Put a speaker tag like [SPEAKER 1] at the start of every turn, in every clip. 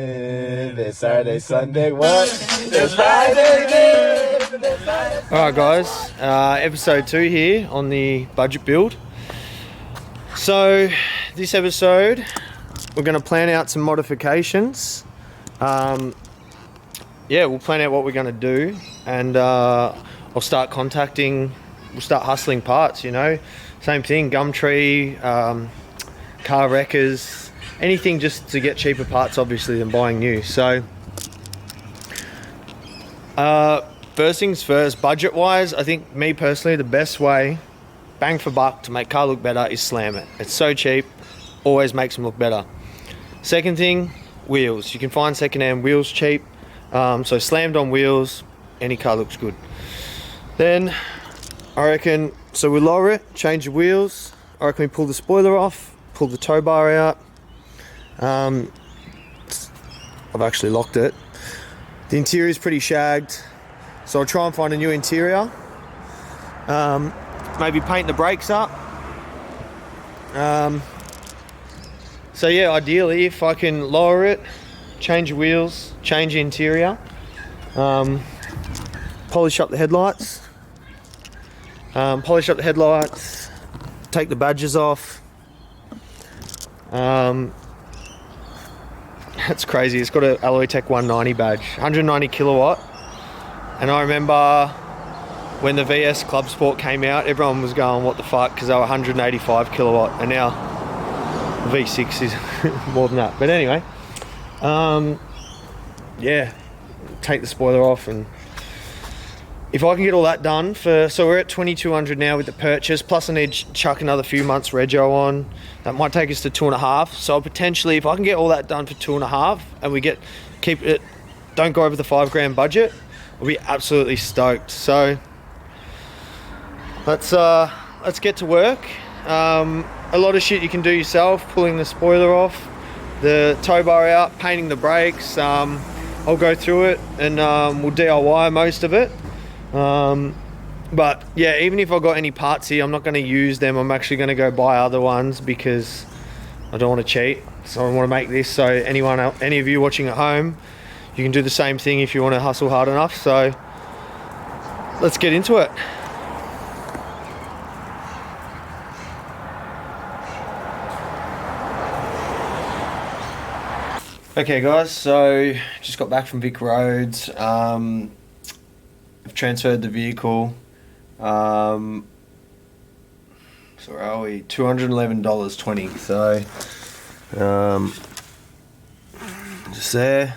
[SPEAKER 1] There's Saturday, Sunday, what? There's Friday.
[SPEAKER 2] Alright guys, episode 2 here on the budget build. So this episode we're going to plan out some modifications. We'll plan out what we're going to do, and we'll start hustling parts, you know. Same thing, Gumtree, car wreckers, anything just to get cheaper parts obviously than buying new. So first things first, budget wise, I think me personally the best way, bang for buck, to make car look better is slam it. It's so cheap, always makes them look better. Second thing, wheels. You can find secondhand wheels cheap, so slammed on wheels, any car looks good. Then I reckon, so we lower it, change the wheels. I reckon we pull the spoiler off, pull the tow bar out. I've actually locked it. The interior is pretty shagged, so I'll try and find a new interior. Maybe paint the brakes up. So yeah, ideally if I can lower it, change the wheels, change the interior, polish up the headlights, take the badges off. That's crazy, it's got an Alloy Tech 190 badge, 190 kilowatt. And I remember when the VS Club Sport came out, everyone was going, what the fuck, because they were 185 kilowatt, and now the V6 is more than that. But anyway, yeah, take the spoiler off, and if I can get all that done so we're at 2,200 now with the purchase, plus I need to chuck another few months rego on. That might take us to 2.5. So potentially, if I can get all that done for 2.5, and we keep it, don't go over the $5,000 budget, we'll be absolutely stoked. So let's get to work. A lot of shit you can do yourself, pulling the spoiler off, the tow bar out, painting the brakes. I'll go through it, and we'll DIY most of it. But yeah, even if I've got any parts here, I'm not going to use them. I'm actually going to go buy other ones because I don't want to cheat. So I want to make this so any of you watching at home, you can do the same thing if you want to hustle hard enough. So let's get into it. Okay guys, so just got back from Vic Roads. I've transferred the vehicle. So where are we? $211.20. So just there.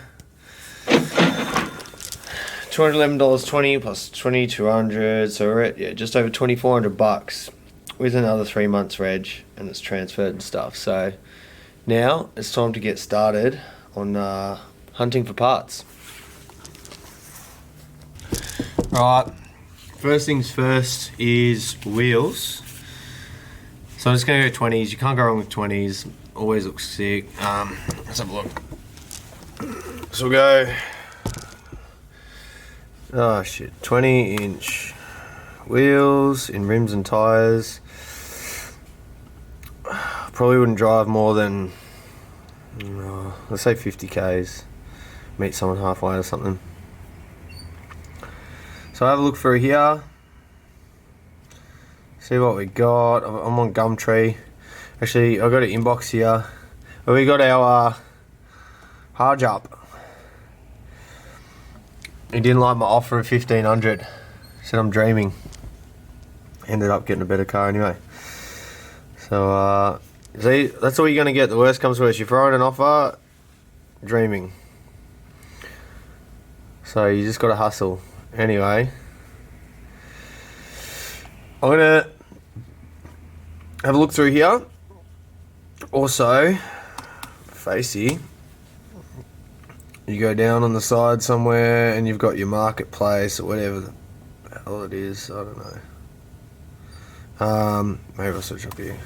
[SPEAKER 2] $211.20 plus 2,200. So we're at just over $2,400 with another 3 months reg, and it's transferred and stuff. So now it's time to get started on hunting for parts. Right, first things first is wheels. So I'm just going to go 20s. You can't go wrong with 20s. Always looks sick. Let's have a look. So we'll go, 20-inch wheels in rims and tyres. Probably wouldn't drive more than, let's say 50 Ks. Meet someone halfway or something. So have a look through here, see what we got. I'm on Gumtree. Actually, I've got an inbox here. But we got our hard up. He didn't like my offer of 1,500. Said I'm dreaming. Ended up getting a better car anyway. So see, that's all you're gonna get. The worst comes to worst. You throw in an offer, dreaming. So you just gotta hustle. Anyway, I'm gonna have a look through here. Also, facey, you go down on the side somewhere and you've got your marketplace or whatever the hell it is. I don't know. Maybe I'll switch up here.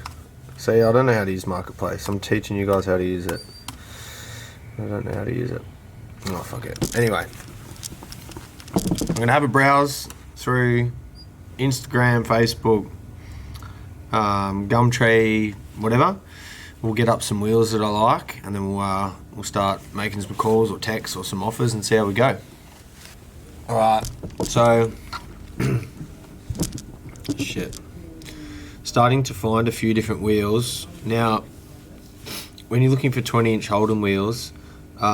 [SPEAKER 2] See, I don't know how to use marketplace. I'm teaching you guys how to use it. I don't know how to use it. Oh, fuck it. Anyway. I'm going to have a browse through Instagram, Facebook, Gumtree, whatever. we'll get up some wheels that I like, and then we'll start making some calls or texts or some offers and see how we go. All right, so shit. Starting to find a few different wheels now. When you're looking for 20-inch Holden wheels, you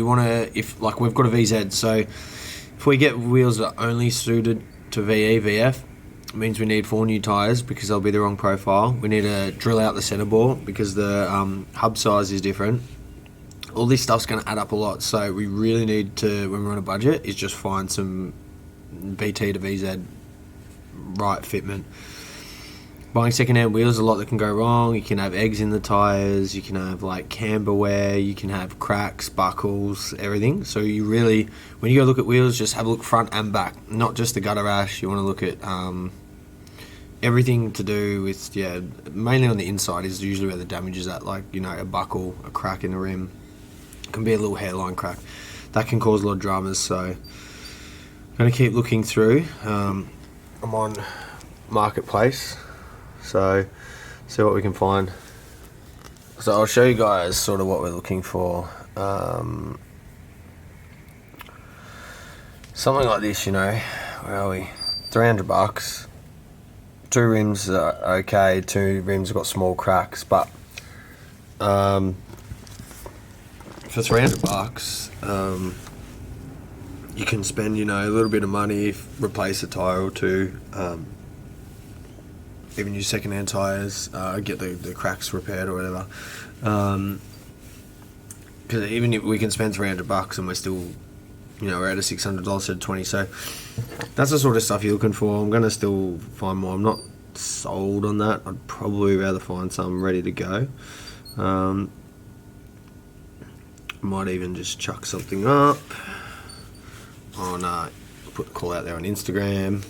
[SPEAKER 2] want to, if like we've got a VZ, so if we get wheels that are only suited to VE, VF, it means we need 4 new tyres because they'll be the wrong profile. We need to drill out the centre bore because the hub size is different. All this stuff's going to add up a lot, so we really need to, when we're on a budget, is just find some VT to VZ right fitment. Buying second-hand wheels, a lot that can go wrong. You can have eggs in the tyres, you can have like camber wear, you can have cracks, buckles, everything. So you really, when you go look at wheels, just have a look front and back, not just the gutter rash. You want to look at everything to do with, mainly on the inside is usually where the damage is at, like, a buckle, a crack in the rim. It can be a little hairline crack. That can cause a lot of dramas, so I'm going to keep looking through. I'm on Marketplace. So, see what we can find. So I'll show you guys sort of what we're looking for. Something like this, where are we? $300. 2 rims are okay, 2 rims have got small cracks, but for $300, you can spend, a little bit of money, replace a tyre or two, even use second-hand tyres, get the cracks repaired or whatever. Because even if we can spend $300 and we're still, we're at a $600 at 20. So that's the sort of stuff you're looking for. I'm going to still find more. I'm not sold on that. I'd probably rather find some ready to go. Might even just chuck something up on, put a call out there on Instagram.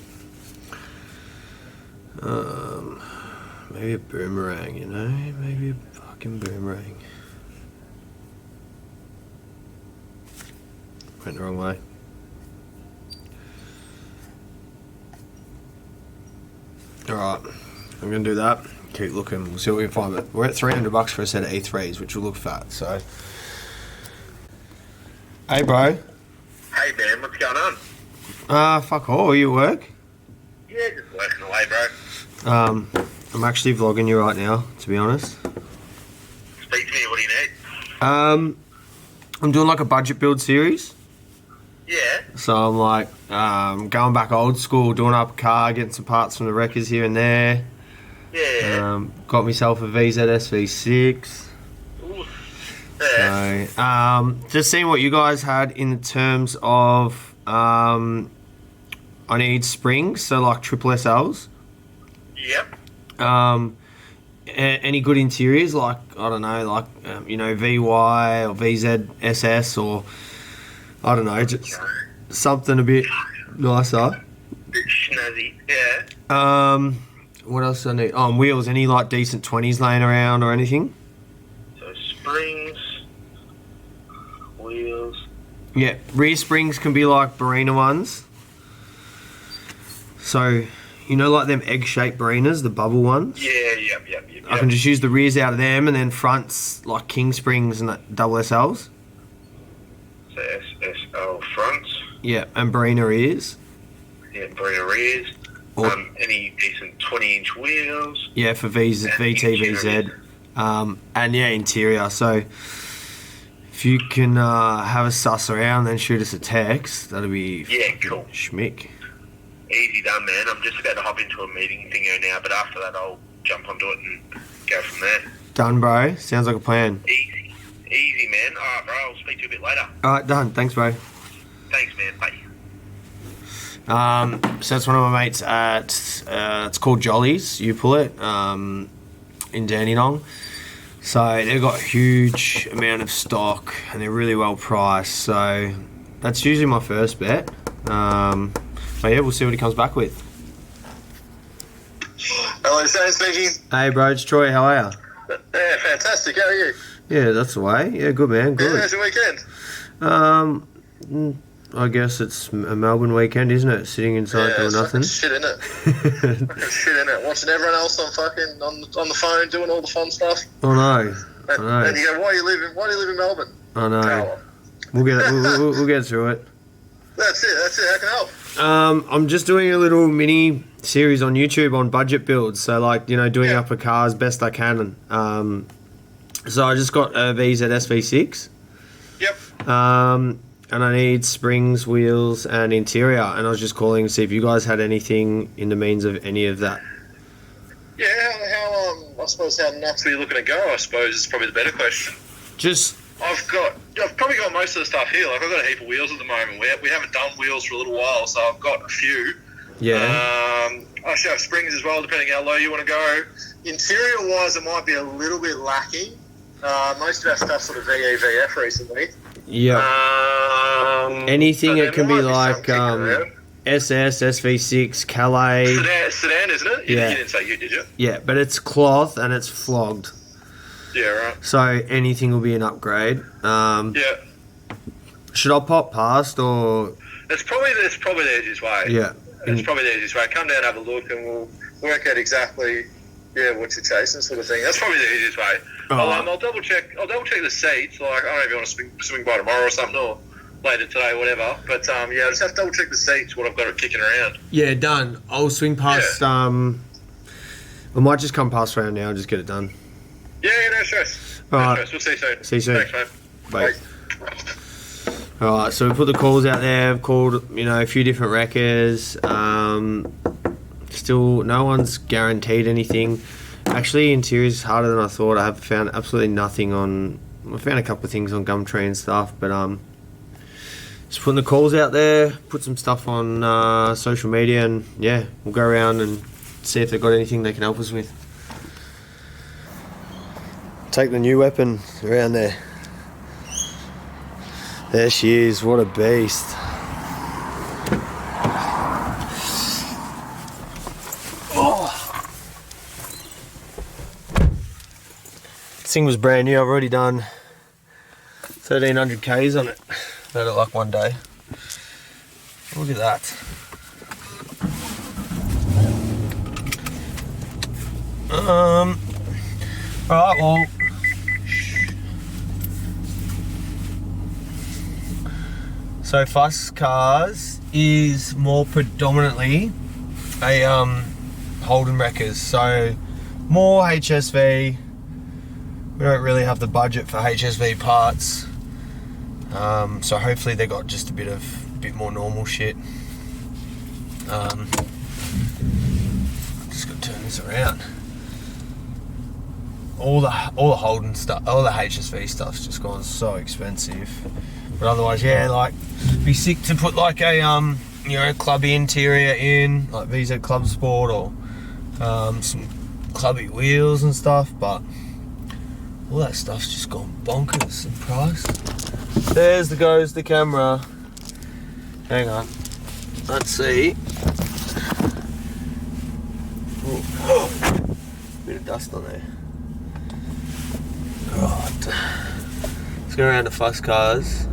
[SPEAKER 2] Maybe a boomerang, maybe a fucking boomerang. Went the wrong way. Alright, I'm gonna do that. Keep looking, we'll see what we can find. But we're at $300 for a set of E3s, which will look fat, so. Hey, bro.
[SPEAKER 3] Hey, man, what's going on?
[SPEAKER 2] Fuck all, are you at work?
[SPEAKER 3] Yeah, just working away, bro.
[SPEAKER 2] I'm actually vlogging you right now, to be honest.
[SPEAKER 3] Speak to me, what do you need?
[SPEAKER 2] I'm doing like a budget build series.
[SPEAKER 3] Yeah.
[SPEAKER 2] So I'm like, going back old school, doing up a car, getting some parts from the wreckers here and there.
[SPEAKER 3] Yeah.
[SPEAKER 2] Got myself a VZ SV6.
[SPEAKER 3] Ooh. Yeah.
[SPEAKER 2] So, just seeing what you guys had in terms of, I need springs, so like triple SLs.
[SPEAKER 3] Yep.
[SPEAKER 2] Any good interiors, like, I don't know, like, VY or VZSS or, I don't know, just something a bit nicer.
[SPEAKER 3] Bit snazzy, yeah.
[SPEAKER 2] What else do I need? On wheels, any like decent 20s laying around or anything?
[SPEAKER 3] So springs, wheels.
[SPEAKER 2] Yeah, rear springs can be like Barina ones. So, like them egg-shaped Barinas, the bubble ones?
[SPEAKER 3] Yeah, yep.
[SPEAKER 2] I can just use the rears out of them, and then fronts like King Springs and double SLs.
[SPEAKER 3] So SSL fronts.
[SPEAKER 2] Yeah, and Barina rears.
[SPEAKER 3] Yeah, Barina rears. Any decent 20-inch wheels.
[SPEAKER 2] Yeah, for VT, VZ. And yeah, interior. So if you can have a suss around, then shoot us a text. That'll be
[SPEAKER 3] cool.
[SPEAKER 2] Schmick.
[SPEAKER 3] Easy done, man. I'm just about to hop into a meeting thingo now, but after that I'll jump onto it and go from there.
[SPEAKER 2] Done, bro. Sounds like a plan.
[SPEAKER 3] Easy, man. Alright, bro. I'll speak to you a bit later.
[SPEAKER 2] Alright, done. Thanks, bro.
[SPEAKER 3] Thanks, man. Bye.
[SPEAKER 2] So that's one of my mates at, it's called Jollies, you pull it, in Dandenong. So they've got a huge amount of stock and they're really well priced. So that's usually my first bet. But yeah, we'll see what he comes back with.
[SPEAKER 3] Hello, Sam speaking.
[SPEAKER 2] Hey bro, it's Troy, how are you?
[SPEAKER 3] Yeah, fantastic. How are you?
[SPEAKER 2] Yeah, that's the way. Yeah, good man, good.
[SPEAKER 3] Yeah, how's your weekend?
[SPEAKER 2] I guess it's a Melbourne weekend, isn't it? Sitting inside doing nothing.
[SPEAKER 3] Shit, innit? Fucking shit, innit? Watching everyone else on the phone doing all the fun stuff.
[SPEAKER 2] I know.
[SPEAKER 3] And you go, why do you live in Melbourne?
[SPEAKER 2] I know. We'll get it. We'll get through it.
[SPEAKER 3] That's it. How can I help?
[SPEAKER 2] I'm just doing a little mini series on YouTube on budget builds. So, like, doing up a car as best I can. So I just got these at SV6.
[SPEAKER 3] Yep.
[SPEAKER 2] And I need springs, wheels, and interior. And I was just calling to see if you guys had anything in the means of any of that.
[SPEAKER 3] Yeah. I suppose how nuts were you looking to go? I suppose is probably the better question. I've probably got most of the stuff here. Like, I've got a heap of wheels at the moment. We haven't done wheels for a little while, so I've got a few.
[SPEAKER 2] Yeah.
[SPEAKER 3] I actually have springs as well, depending how low you want to go. Interior-wise, it might be a little bit lacking. Most of our stuff's sort of VEVF recently.
[SPEAKER 2] Yeah. Anything it can be like SS, SV6, Calais.
[SPEAKER 3] Sedan, isn't it?
[SPEAKER 2] Yeah.
[SPEAKER 3] You didn't say you, did you?
[SPEAKER 2] Yeah, but it's cloth and it's flogged.
[SPEAKER 3] Yeah, right.
[SPEAKER 2] So anything will be an upgrade.
[SPEAKER 3] Yeah.
[SPEAKER 2] Should I pop past or?
[SPEAKER 3] It's probably the easiest way.
[SPEAKER 2] Yeah.
[SPEAKER 3] It's probably the easiest way. Come down, have a look, and we'll work out exactly what you're chasing, sort of thing. That's probably the easiest way. I'll double check the seats. Like, I don't know if you want to swing by tomorrow or something, or later today, whatever. But I just have to double check the seats. What I've got it kicking around.
[SPEAKER 2] Yeah, done. I'll swing past. I might just come past around now and just get it done.
[SPEAKER 3] Yeah, no stress.
[SPEAKER 2] All right.
[SPEAKER 3] Stress. We'll see you soon.
[SPEAKER 2] See you soon.
[SPEAKER 3] Thanks, mate.
[SPEAKER 2] Bye. All right, so we put the calls out there. I've called, a few different wreckers. Still, no one's guaranteed anything. Actually, interior's harder than I thought. I have found absolutely nothing on. I found a couple of things on Gumtree and stuff, but just putting the calls out there. Put some stuff on social media, and we'll go around and see if they've got anything they can help us with. Take the new weapon around there. There she is. What a beast. This thing was brand new. I've already done 1,300 Ks on it. Made it like one day. Look at that. Alright, well. So Fuss Cars is more predominantly a Holden wreckers, so more HSV. We don't really have the budget for HSV parts, so hopefully they got just a bit more normal shit. Just got to turn this around. All the Holden stuff, all the HSV stuff's just gone so expensive. But otherwise, be sick to put like a clubby interior in, like VZ Club Sport, or some clubby wheels and stuff. But all that stuff's just gone bonkers in price. There's the camera. Hang on, let's see. Ooh. Bit of dust on there. Right, let's go around to Fuss Cars.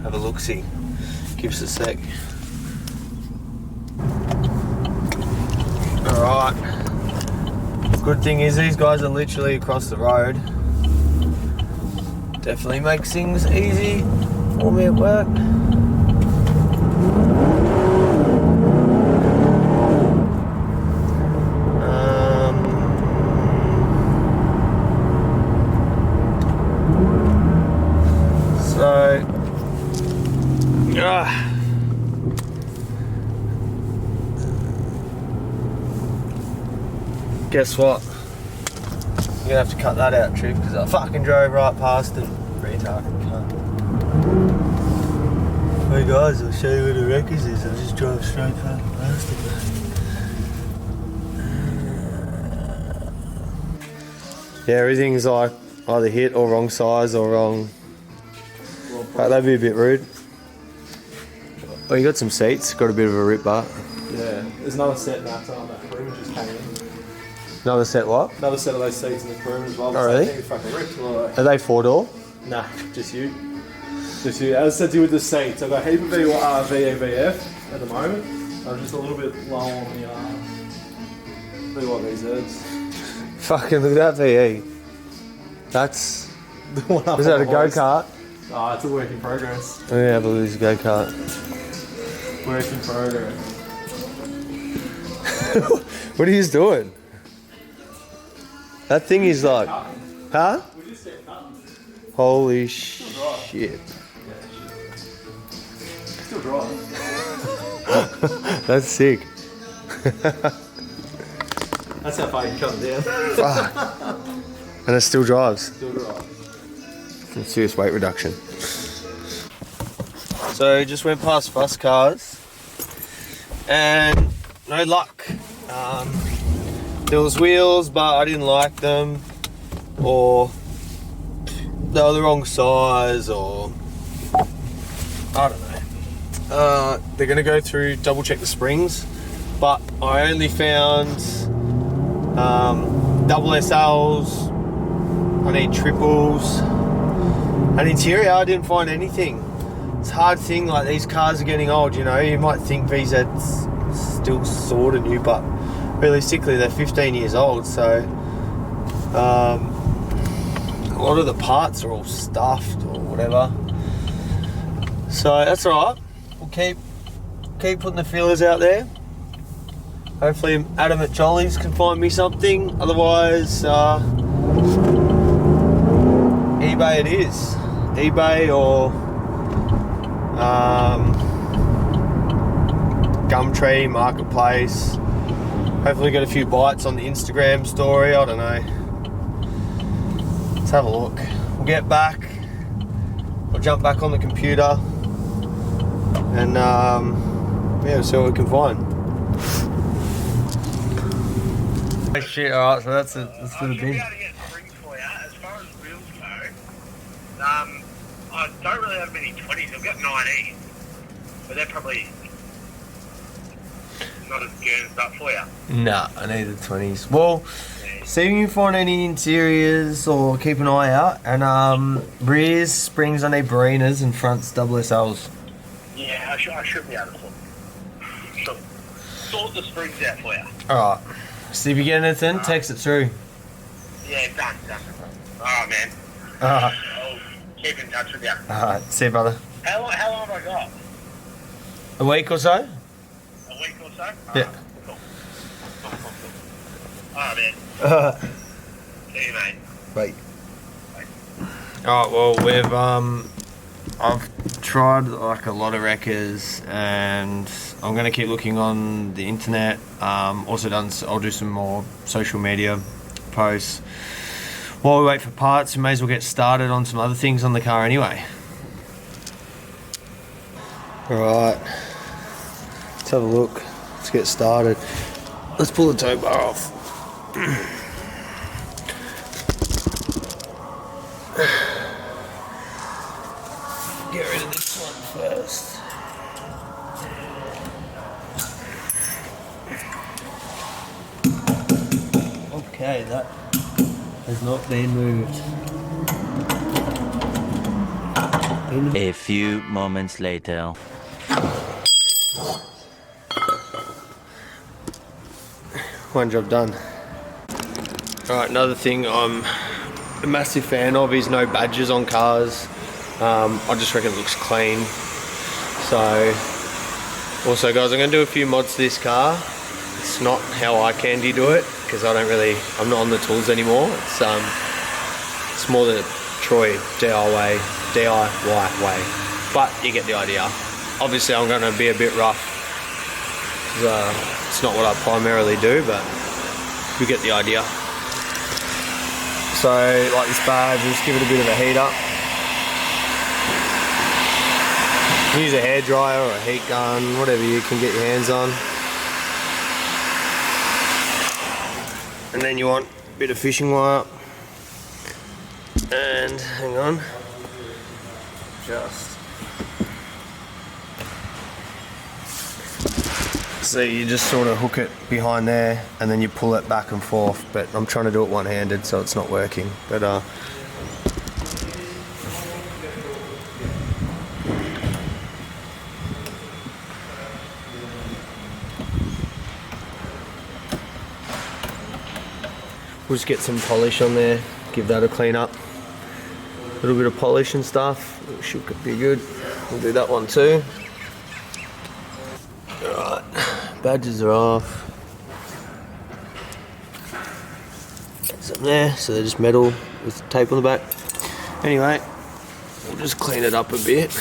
[SPEAKER 2] Have a look-see. Give us a sec. Alright. Good thing is these guys are literally across the road. Definitely makes things easy for me at work. Guess what? You're gonna have to cut that out, Triv, because I fucking drove right past and retarded cunt. Hey guys, I'll show you where the wreckers is. I just drove straight past it, man. Yeah, everything's like either hit or wrong size or wrong. Right, that'd be a bit rude. Oh, you got some seats, got a bit of a rip bar.
[SPEAKER 1] Yeah, there's another set now on that room just came in.
[SPEAKER 2] Another set what?
[SPEAKER 1] Another set of those seats in the room as well.
[SPEAKER 2] Oh, really?
[SPEAKER 1] I think it's fucking ripped. Like,
[SPEAKER 2] Are they 4-door?
[SPEAKER 1] nah, just you. This year, as I said to you with the seats, I've got a heap of VEVF at the moment. I'm just a little bit low on the VYVZs.
[SPEAKER 2] Fucking look at that VE. That's...
[SPEAKER 1] The one up
[SPEAKER 2] Is
[SPEAKER 1] on
[SPEAKER 2] that a
[SPEAKER 1] the hoist.
[SPEAKER 2] go-kart?
[SPEAKER 1] Oh, it's a work in progress.
[SPEAKER 2] Oh yeah, I believe it's a go-kart.
[SPEAKER 1] Work in progress.
[SPEAKER 2] What are you doing? That thing is like... Huh?
[SPEAKER 1] We just get cutting.
[SPEAKER 2] Holy shit.
[SPEAKER 1] Still dry.
[SPEAKER 2] That's sick.
[SPEAKER 1] That's how far you come down.
[SPEAKER 2] Fuck. And it still drives.
[SPEAKER 1] Still dry.
[SPEAKER 2] Serious weight reduction. So just went past bus cars and no luck. There was wheels, but I didn't like them, or they were the wrong size, or I don't know. They're gonna go through, double check the springs, but I only found double SLs. I need triples. And interior, I didn't find anything. It's a hard thing, like these cars are getting old, you know. You might think VZ's still sort of new, but realistically they're 15 years old, so a lot of the parts are all stuffed or whatever. So that's alright. We'll keep putting the feelers out there. Hopefully Adam at Jolly's can find me something. Otherwise, eBay it is. eBay or Gumtree, Marketplace. Hopefully get a few bites on the Instagram story, I don't know. Let's have a look. We'll get back. We'll jump back on the computer and yeah, we'll see what we can find. Shit, alright, so that's the bin.
[SPEAKER 3] I don't really have many 20s. I've got 19, but they're probably not as good as that for you.
[SPEAKER 2] Nah, I need the 20s. Well, see if you can find any interiors or keep an eye out. And rears, springs, I need Barinas, and fronts, double SLs.
[SPEAKER 3] Yeah, I should be able to sort the springs out for you.
[SPEAKER 2] Alright. See if you get anything, text it through.
[SPEAKER 3] Yeah, done. Alright, man.
[SPEAKER 2] Alright.
[SPEAKER 3] I'll keep in touch with you.
[SPEAKER 2] Alright, see you, brother.
[SPEAKER 3] How long have I got?
[SPEAKER 2] A week or so?
[SPEAKER 3] A week or so?
[SPEAKER 2] Yeah.
[SPEAKER 3] Cool. Alright, man. See you, mate.
[SPEAKER 2] Bye. Alright, well, we've I've tried like a lot of wreckers, and I'm going to keep looking on the internet. I'll do some more social media posts. While we wait for parts, we may as well get started on some other things on the car anyway. Alright, let's have a look. Let's get started. Let's pull the tow bar off. Get rid of this one first. Okay, that has not been moved.
[SPEAKER 4] A few moments later.
[SPEAKER 2] One job done. Alright, another thing I'm a massive fan of is no badges on cars. I just reckon it looks clean. So, also guys, I'm going to do a few mods to this car. It's not how I candy do it, because I'm not on the tools anymore. It's more the Troy DIY way. But you get the idea. Obviously I'm going to be a bit rough. It's not what I primarily do, but you get the idea. So, like this badge, just give it a bit of a heat up. Use a hairdryer or a heat gun, whatever you can get your hands on. And then you want a bit of fishing wire. And hang on. So you just sort of hook it behind there and then you pull it back and forth, but I'm trying to do it one-handed so it's not working. But We'll just get some polish on there, give that a clean up. A little bit of polish and stuff, it should be good. We'll do that one too. Alright, badges are off. Something there, so they're just metal with tape on the back. Anyway, we'll just clean it up a bit.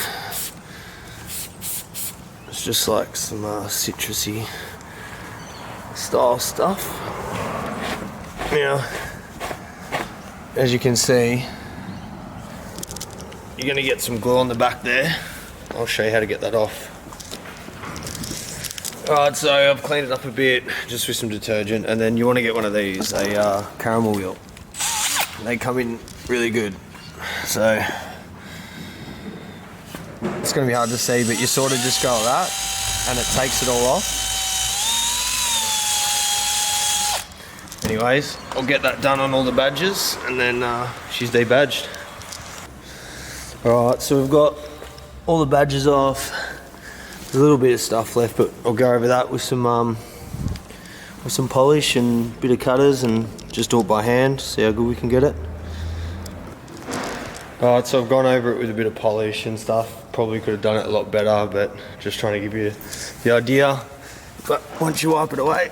[SPEAKER 2] It's just like some citrusy style stuff. Now, as you can see, you're going to get some glue on the back there. I'll show you how to get that off. Alright, so I've cleaned it up a bit just with some detergent, and then you want to get one of these, a caramel wheel. They come in really good. So it's going to be hard to see, but you sort of just go like that and it takes it all off. Anyways, I'll get that done on all the badges and then she's debadged. Alright, so we've got all the badges off. There's a little bit of stuff left, but I'll go over that with some polish and a bit of cutters and just do it by hand, see how good we can get it. Alright, so I've gone over it with a bit of polish and stuff. Probably could have done it a lot better, but just trying to give you the idea. But once you wipe it away,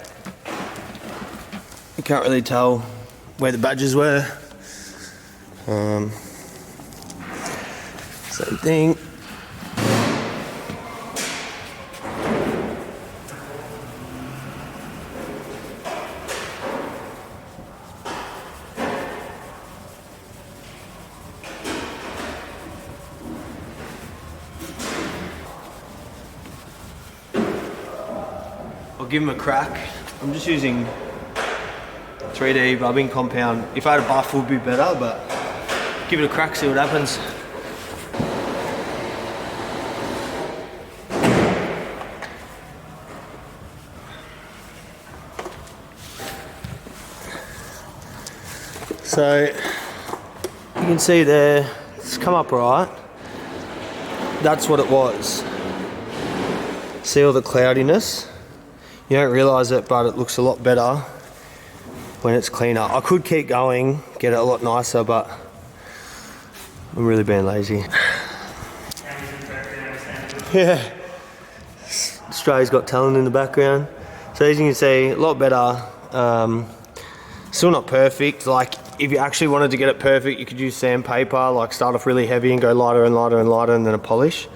[SPEAKER 2] you can't really tell where the badges were. Same thing. I'll give them a crack. I'm just using 3D rubbing compound. If I had a buff, it would be better, but give it a crack, see what happens. So you can see there, it's come up right. That's what it was. See all the cloudiness? You don't realise it, but it looks a lot better when it's cleaner. I could keep going, get it a lot nicer, but I'm really being lazy. Yeah. Australia's Got Talent in the background. So as you can see, a lot better. Still not perfect. Like, if you actually wanted to get it perfect, you could use sandpaper, like start off really heavy and go lighter and lighter and lighter and then a polish.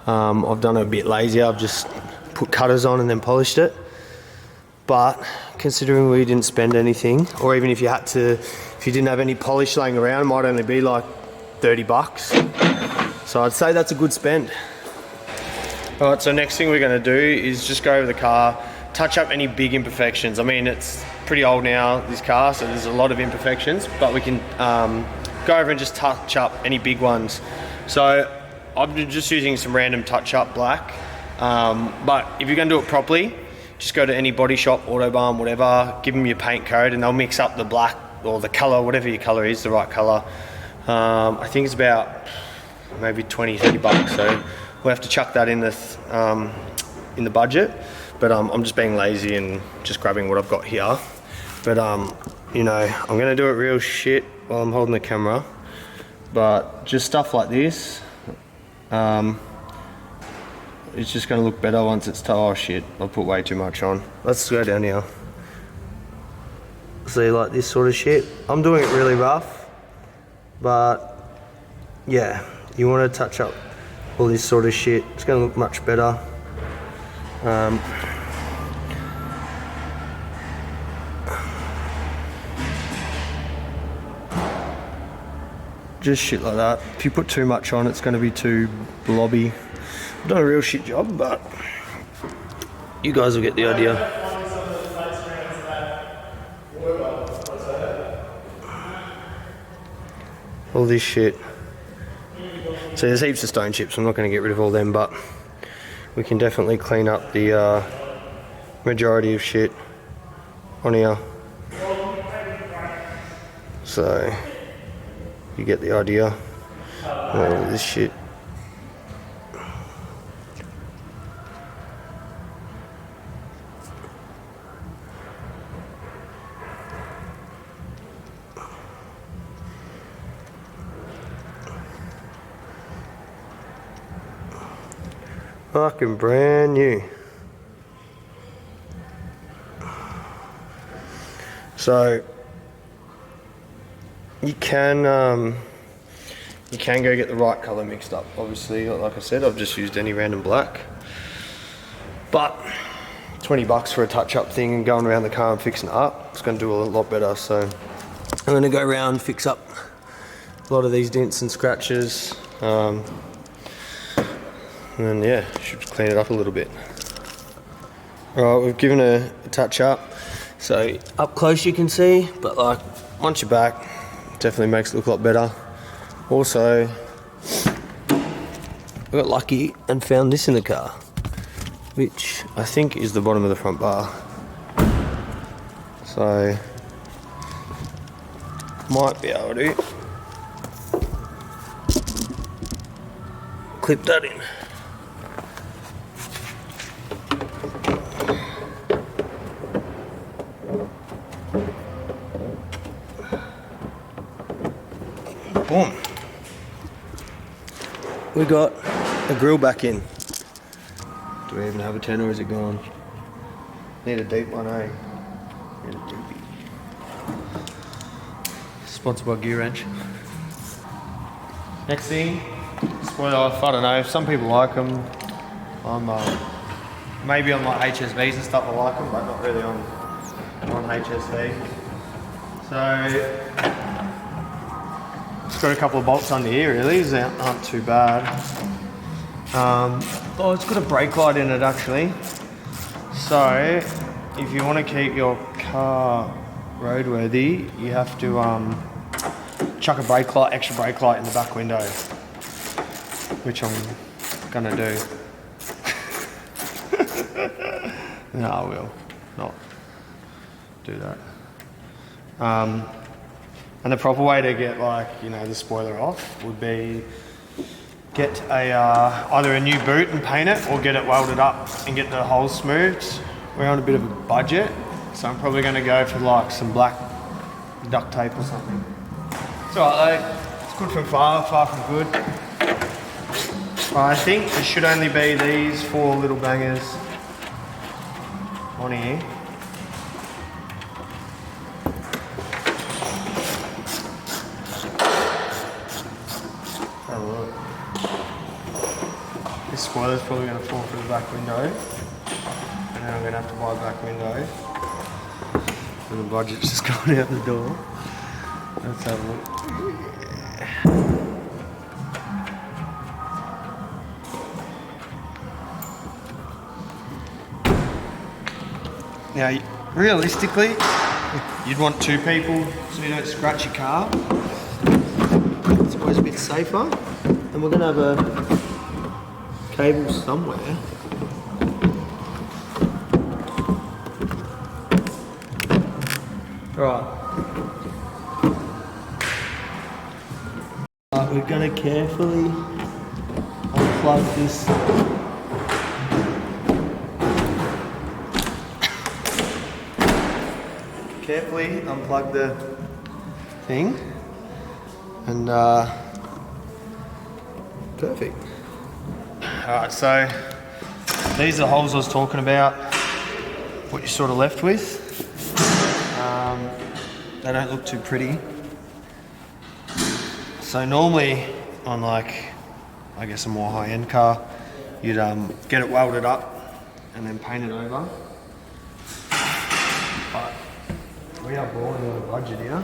[SPEAKER 2] I've done it a bit lazy. I've just put cutters on and then polished it. But considering we didn't spend anything, or even if you had to, if you didn't have any polish laying around, it might only be like 30 bucks. So I'd say that's a good spend. All right, so next thing we're gonna do is just go over the car, touch up any big imperfections. I mean, it's pretty old now, this car, so there's a lot of imperfections, but we can go over and just touch up any big ones. So I've been just using some random touch-up black, but if you're gonna do it properly, just go to any body shop, Autobarn, whatever, give them your paint code and they'll mix up the black or the color, whatever your color is, the right color. I think it's about maybe 20, 30 bucks, so we'll have to chuck that in the budget. But I'm just being lazy and just grabbing what I've got here. But you know, I'm gonna do it real shit while I'm holding the camera. But just stuff like this, it's just gonna look better once it's oh shit, I put way too much on. Let's go down here. See, like this sort of shit. I'm doing it really rough, but yeah, you wanna touch up all this sort of shit. It's gonna look much better. Just shit like that. If you put too much on, it's going to be too blobby. I've done a real shit job, but you guys will get the idea. All this shit. So there's heaps of stone chips. I'm not going to get rid of all them, but we can definitely clean up the majority of shit on here. So you get the idea. All this shit. Fucking brand new. So you can go get the right colour mixed up. Obviously, like I said, I've just used any random black. But $20 for a touch-up thing and going around the car and fixing it up, it's going to do a lot better. So I'm going to go around, fix up a lot of these dents and scratches, and then yeah, should clean it up a little bit. Alright, we've given a touch up. So up close you can see, but like once you're back, it definitely makes it look a lot better. Also, I got lucky and found this in the car, which I think is the bottom of the front bar. So might be able to clip that in. Boom. We got a grill back in. Do we even have a 10 or is it gone? Need a deep one, eh? Need a deepie. Sponsored by Gear Wrench. Next thing, spoiler off, I don't know, some people like them. I'm maybe on like HSVs and stuff I like them, but not really on HSV. So, it's got a couple of bolts under here really, these aren't too bad. Oh, it's got a brake light in it actually. So, if you want to keep your car roadworthy, you have to chuck a extra brake light in the back window, which I'm gonna do. No, I will not do that. And the proper way to get the spoiler off would be get either a new boot and paint it, or get it welded up and get the holes smoothed. We're on a bit of a budget, so I'm probably going to go for like some black duct tape or something. It's alright though, it's good from far from good. I think there should only be these 4 little bangers on here. This spoiler's probably going to fall through the back window, and then I'm going to have to buy a back window, and the budget's just going out the door. Let's have a look. Now, realistically, you'd want 2 people so you don't scratch your car. It's always a bit safer, and we're going to have a cable somewhere. Right. We're going to carefully unplug this. Carefully unplug the thing, and perfect. Alright, so these are the holes I was talking about, what you're sort of left with. They don't look too pretty. So normally on I guess a more high-end car, you'd get it welded up and then paint it over. But we are balling on a budget here.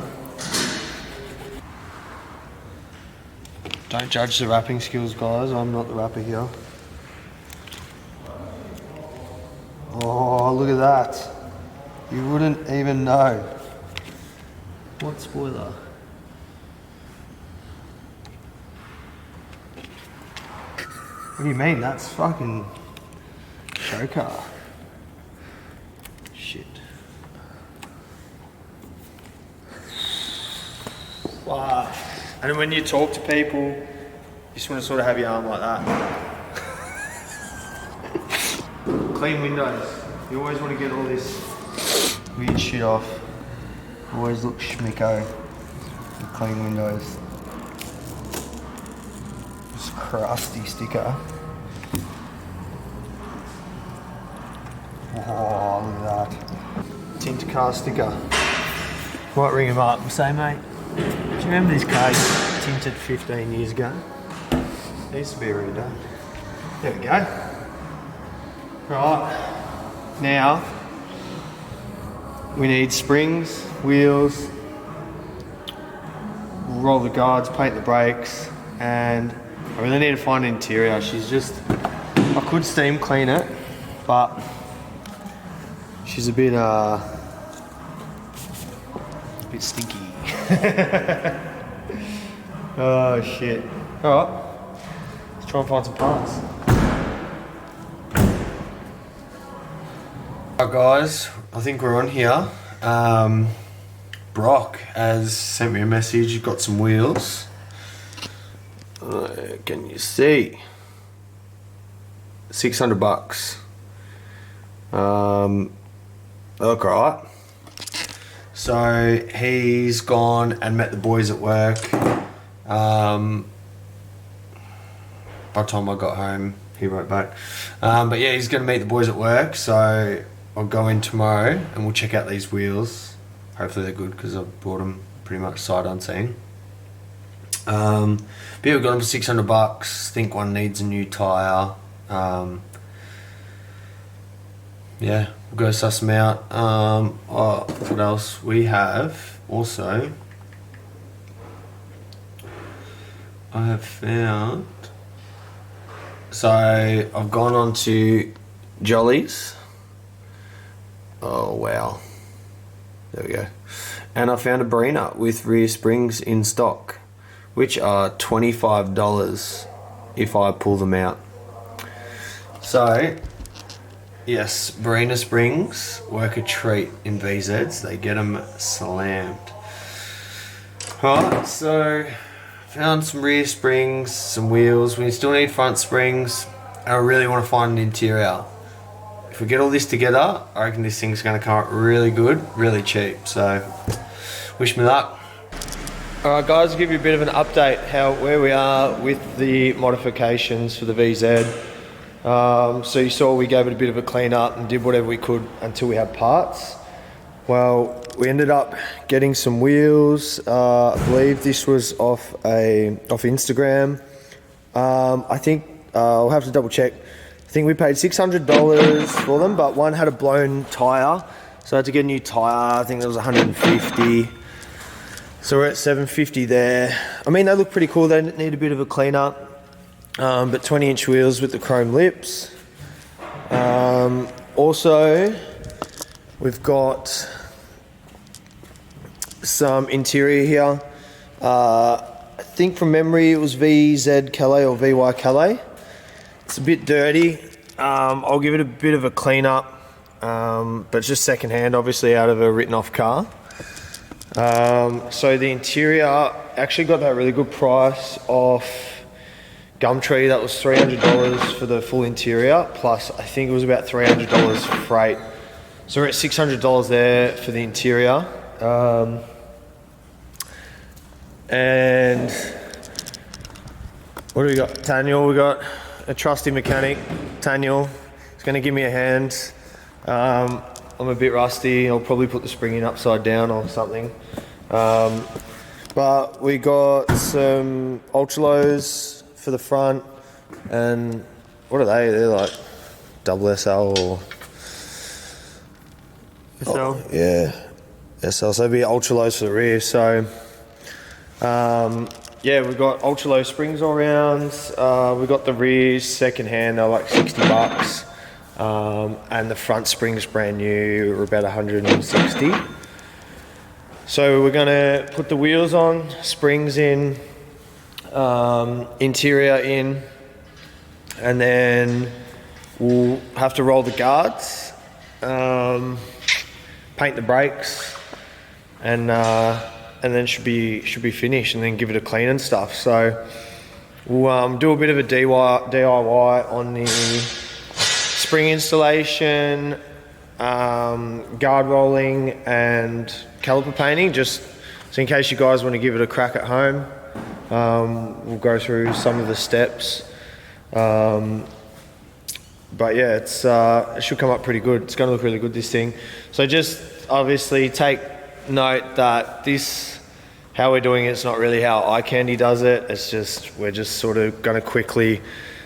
[SPEAKER 2] Don't judge the wrapping skills, guys. I'm not the wrapper here. Oh, look at that. You wouldn't even know. What spoiler? What do you mean? That's fucking show car. Shit. Wow. And then when you talk to people, you just want to sort of have your arm like that. Clean windows. You always want to get all this weird shit off. Always look schmicko with clean windows. This crusty sticker. Oh, look at that. Tinted car sticker. Might ring him up and say, mate, do you remember this car you tinted 15 years ago? Needs to be redone. There we go. Right, now we need springs, wheels, roll the guards, paint the brakes, and I really need to find an interior. I could steam clean it, but she's a bit stinky. Oh shit. Alright, let's try and find some parts. Alright guys, I think we're on here. Brock has sent me a message. He's got some wheels. Can you see? $600. They look alright. So he's gone and met the boys at work. By the time I got home, he wrote back. But yeah, he's going to meet the boys at work. So I'll go in tomorrow and we'll check out these wheels. Hopefully they're good because I've bought them pretty much sight unseen. But yeah, we got them for $600. Think one needs a new tyre. Yeah, we'll go suss them out. What else? We have also, I have found, so I've gone on to Jolly's. Oh wow, there we go. And I found a Barina with rear springs in stock, which are $25 if I pull them out. So yes, Barina springs work a treat in VZs. They get them slammed. Alright, so found some rear springs, some wheels. We still need front springs, and I really want to find an interior. If we get all this together, I reckon this thing's going to come out really good, really cheap. So wish me luck. Alright guys, I'll give you a bit of an update where we are with the modifications for the VZ. So you saw we gave it a bit of a clean up and did whatever we could until we had parts. Well, we ended up getting some wheels. I believe this was off Instagram. I think I'll have to double check. I think we paid $600 for them, but one had a blown tyre, so I had to get a new tyre. I think it was $150. So we're at $750 there. I mean, they look pretty cool. They need a bit of a clean up. But 20-inch wheels with the chrome lips. Also, we've got some interior here. I think from memory it was VZ Calais or VY Calais. It's a bit dirty. I'll give it a bit of a clean up, but it's just second-hand, obviously out of a written-off car. So the interior, actually got that really good price off Gumtree. That was $300 for the full interior, plus I think it was about $300 for freight. So we're at $600 there for the interior. And what do we got? Daniel, we got a trusty mechanic. Daniel is going to give me a hand. I'm a bit rusty. I'll probably put the spring in upside down or something. But we got some ultra-lows for the front, and what are they? They're like double SL or SL. Oh, yeah, SL. So it'd be ultra lows for the rear. So yeah, we've got ultra low springs all around. We got the rears second hand. They're like $60, and the front springs brand new are about 160. So we're gonna put the wheels on, springs in, interior in, and then we'll have to roll the guards, paint the brakes, and then should be finished, and then give it a clean and stuff. So we'll do a bit of a DIY on the spring installation, guard rolling, and caliper painting, just so in case you guys want to give it a crack at home. We'll go through some of the steps. But yeah, it should come up pretty good. It's going to look really good, this thing. So just obviously take note that how we're doing it's not really how Eye Candy does it. It's just, we're just sort of going to quickly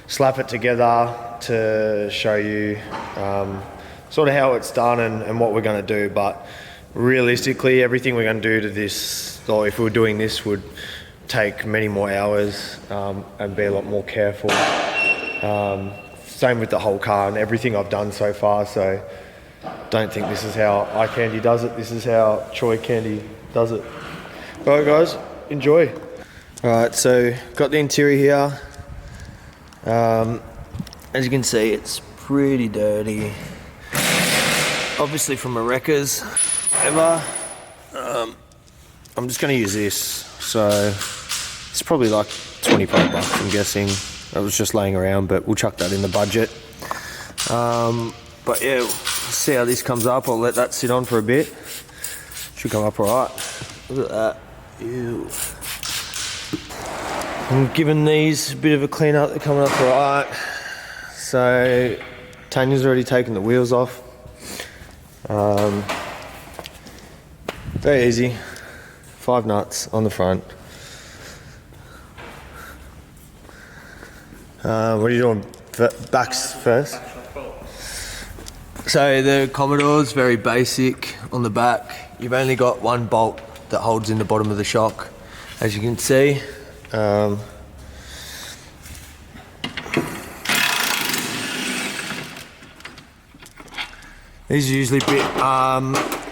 [SPEAKER 2] slap it together to show you sort of how it's done and what we're going to do. But realistically, everything we're going to do to this, or if we were doing this, would take many more hours and be a lot more careful. Same with the whole car and everything I've done so far, so don't think this is how Eye Candy does it. This is how Choi Candy does it. Alright guys, enjoy. Alright, so got the interior here. As you can see, it's pretty dirty. Obviously from a wrecker's. However, I'm just going to use this. So it's probably like 25 bucks, I'm guessing. It was just laying around, but we'll chuck that in the budget. But yeah, we'll see how this comes up. I'll let that sit on for a bit. Should come up alright. Look at that. Ew. I'm giving these a bit of a clean up. They're coming up alright. So Tanya's already taken the wheels off. Very easy. 5 nuts on the front. What are you doing? Backs first? So the Commodore's very basic on the back. You've only got one bolt that holds in the bottom of the shock, as you can see. These are usually a bit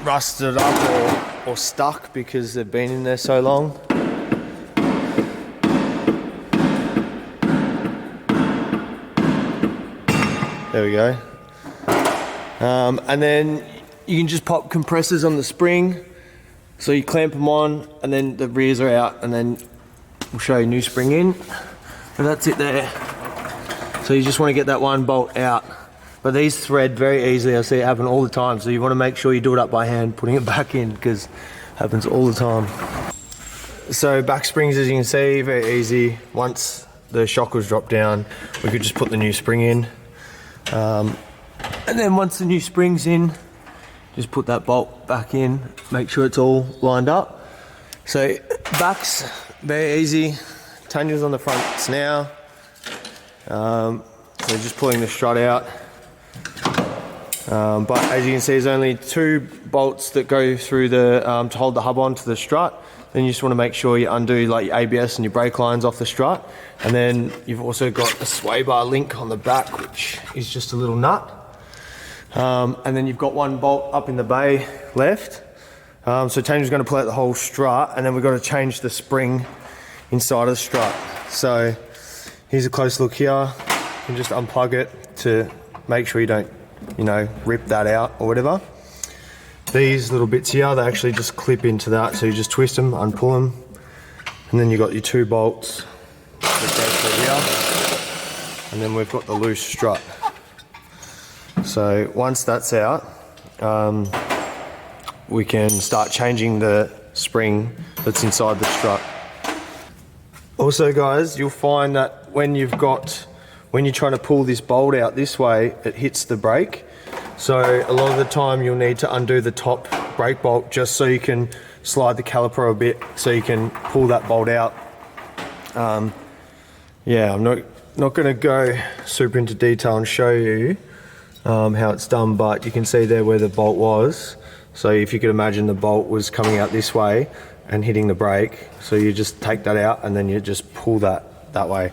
[SPEAKER 2] rusted up or stuck because they've been in there so long. There we go. And then you can just pop compressors on the spring. So you clamp them on and then the rears are out, and then we'll show you new spring in. But that's it there. So you just want to get that one bolt out. But these thread very easily. I see it happen all the time. So you want to make sure you do it up by hand, putting it back in, because it happens all the time. So back springs, as you can see, very easy. Once the shock was dropped down, we could just put the new spring in. And then once the new spring's in, just put that bolt back in, make sure it's all lined up. So backs, very easy. Tanya's on the front now. So just pulling the strut out. But as you can see, there's only 2 bolts that go through the to hold the hub on to the strut. Then you just want to make sure you undo like your ABS and your brake lines off the strut. And then you've also got a sway bar link on the back, which is just a little nut. And then you've got 1 bolt up in the bay left. So Tanya's going to pull out the whole strut, and then we've got to change the spring inside of the strut. So here's a close look here. You can just unplug it to make sure you don't, rip that out or whatever. These little bits here, they actually just clip into that. So you just twist them, unpull them, and then you've got your 2 bolts that go through here. And then we've got the loose strut. So once that's out, we can start changing the spring that's inside the strut. Also guys, you'll find that when you're trying to pull this bolt out this way, it hits the brake. So a lot of the time you'll need to undo the top brake bolt just so you can slide the caliper a bit so you can pull that bolt out. Yeah, I'm not going to go super into detail and show you how it's done, but you can see there where the bolt was. So if you could imagine the bolt was coming out this way and hitting the brake, so you just take that out and then you just pull that way,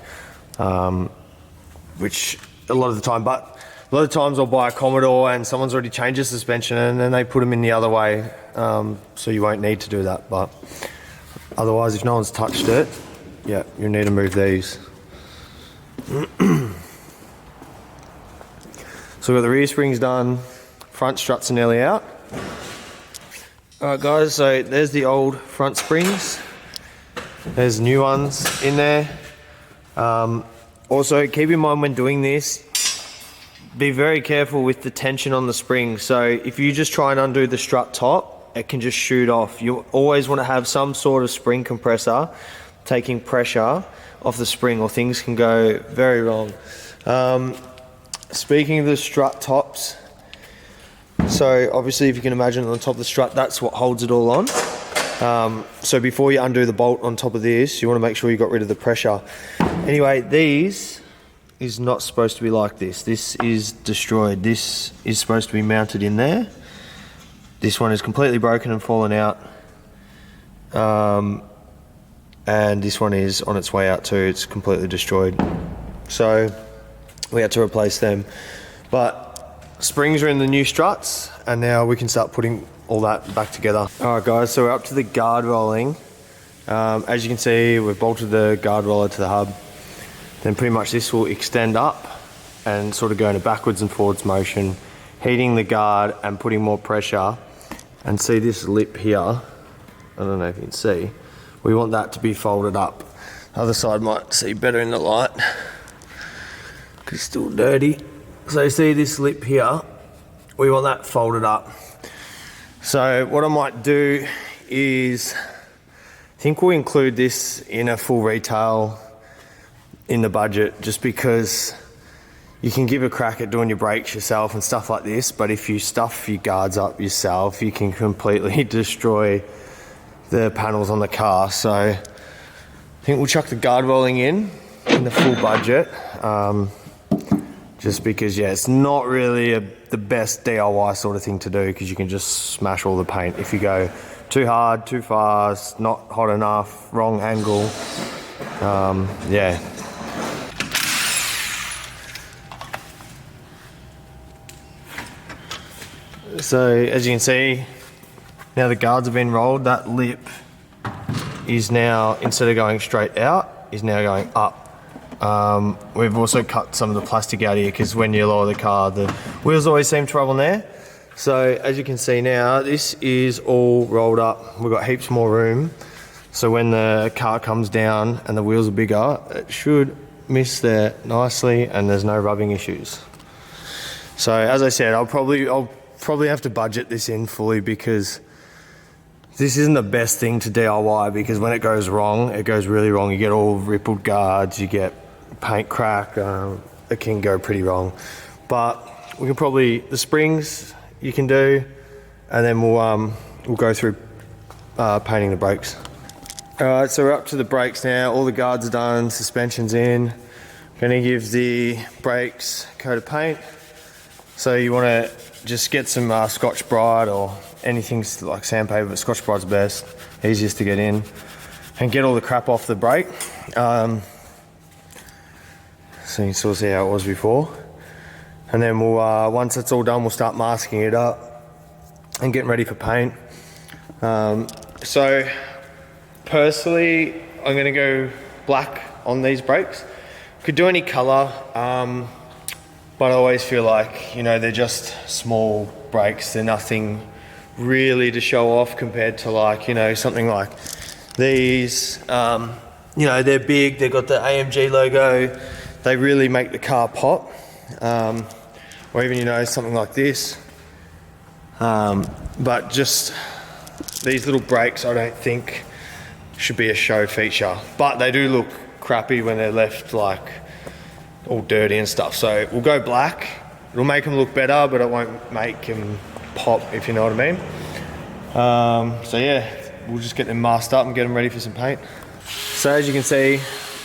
[SPEAKER 2] which a lot of the times I'll buy a Commodore and someone's already changed the suspension and then they put them in the other way, so you won't need to do that. But otherwise, if no one's touched it, yeah, you need to move these. So we've got the rear springs done, front struts are nearly out. Alright guys, so there's the old front springs. There's new ones in there. Also, keep in mind when doing this, be very careful with the tension on the spring. So if you just try and undo the strut top, it can just shoot off. You always want to have some sort of spring compressor taking pressure off the spring, or things can go very wrong. speaking of the strut tops, so obviously if you can imagine on the top of the strut, that's what holds it all on. So before you undo the bolt on top of this, you want to make sure you got rid of the pressure. Anyway, these is not supposed to be like this. This is destroyed. This is supposed to be mounted in there. This one is completely broken and fallen out. And this one is on its way out too. It's completely destroyed. So we had to replace them. But springs are in the new struts, and now we can start putting all that back together. All right guys, so we're up to the guard rolling. As you can see, we've bolted the guard roller to the hub. Then pretty much this will extend up and sort of go in a backwards and forwards motion, heating the guard and putting more pressure. And see this lip here, I don't know if you can see, we want that to be folded up. The other side might see better in the light, because it's still dirty. So see this lip here, we want that folded up. So what I might do is, I think we'll include this in a full retail in the budget, just because you can give a crack at doing your brakes yourself and stuff like this, but if you stuff your guards up yourself, you can completely destroy the panels on the car. So I think we'll chuck the guard rolling in the full budget, just because, yeah, it's not really the best DIY sort of thing to do, because you can just smash all the paint if you go too hard, too fast, not hot enough, wrong angle. Yeah. So as you can see, now the guards have been rolled, that lip is now, instead of going straight out, is now going up. We've also cut some of the plastic out here, because when you lower the car, the wheels always seem to rub on there. So as you can see now, this is all rolled up. We've got heaps more room. So when the car comes down and the wheels are bigger, it should miss there nicely and there's no rubbing issues. So as I said, I'll probably have to budget this in fully, because this isn't the best thing to DIY, because when it goes wrong, it goes really wrong. You get all rippled guards, you get paint crack, it can go pretty wrong. But we can probably, the springs you can do, and then we'll go through painting the brakes. All right, so we're up to the brakes now. All the guards are done, suspension's in. Gonna give the brakes a coat of paint. So you want to just get some Scotch Brite or anything like sandpaper, but Scotch Brite's best, easiest to get in, and get all the crap off the brake. So you can sort of see how it was before. And then we'll, once it's all done, we'll start masking it up and getting ready for paint. So personally, I'm going to go black on these brakes. Could do any colour. But I always feel like, you know, they're just small brakes. They're nothing really to show off compared to, like, you know, something like these. You know, they're big, they've got the AMG logo. They really make the car pop. Or even, you know, something like this. But just these little brakes, I don't think should be a show feature. But they do look crappy when they're left, like, all dirty and stuff. So we'll go black. It'll make them look better, but it won't make them pop, if you know what I mean. So yeah, we'll just get them masked up and get them ready for some paint. So as you can see,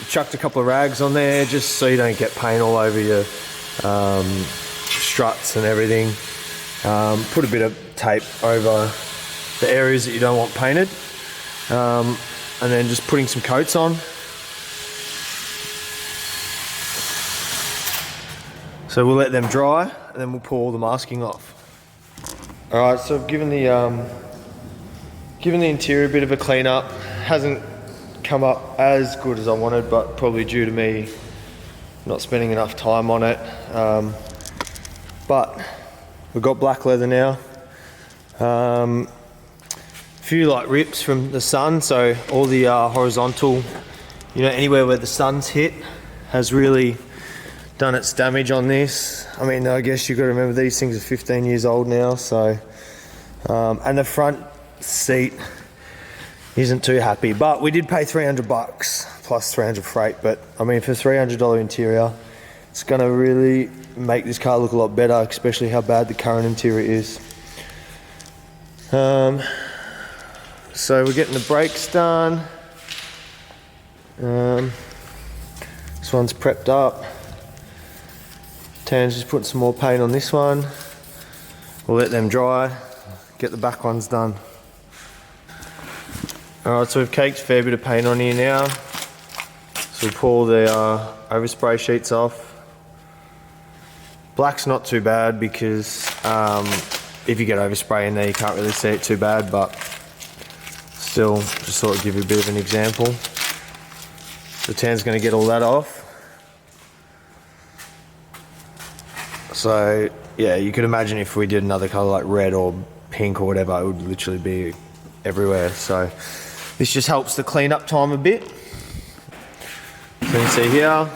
[SPEAKER 2] chucked a couple of rags on there just so you don't get paint all over your struts and everything. Put a bit of tape over the areas that you don't want painted. And then just putting some coats on. So we'll let them dry, and then we'll pull all the masking off. All right, so I've given the interior a bit of a clean up. Hasn't come up as good as I wanted, but probably due to me not spending enough time on it. But we've got black leather now. A few like rips from the sun, so all the horizontal, you know, anywhere where the sun's hit has really done its damage on this. I mean, I guess you've got to remember these things are 15 years old now, so and the front seat isn't too happy, but we did pay $300 plus 300 freight. But I mean, for $300 interior, It's gonna really make this car look a lot better, especially how bad the current interior is. So we're getting the brakes done. This one's prepped up. Tan's just putting some more paint on this one. We'll let them dry, get the back ones done. Alright, so we've caked a fair bit of paint on here now. So we'll pull the overspray sheets off. Black's not too bad because if you get overspray in there you can't really see it too bad, but still, just sort of give you a bit of an example. The tan's going to get all that off. So yeah, you could imagine if we did another colour like red or pink or whatever, it would literally be everywhere. So this just helps the clean-up time a bit. So you can see here,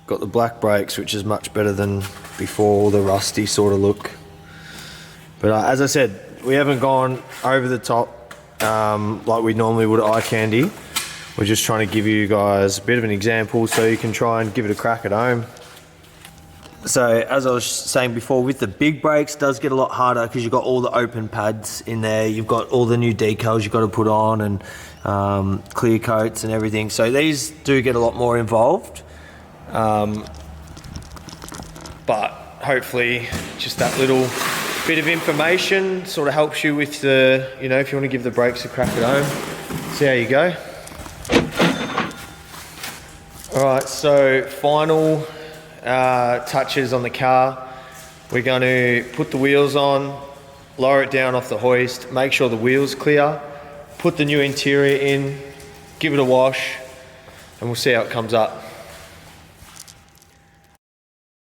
[SPEAKER 2] got the black brakes, which is much better than before, the rusty sort of look. But as I said, we haven't gone over the top like we normally would at Eye Candy. We're just trying to give you guys a bit of an example so you can try and give it a crack at home. So as I was saying before, with the big brakes, it does get a lot harder because you've got all the open pads in there. You've got all the new decals you've got to put on and clear coats and everything. So these do get a lot more involved. But hopefully just that little bit of information sort of helps you with the, you know, if you want to give the brakes a crack at home. See how you go. All right, so final touches on the car. We're going to put the wheels on, lower it down off the hoist, make sure the wheel's clear, put the new interior in, give it a wash, and we'll see how it comes up.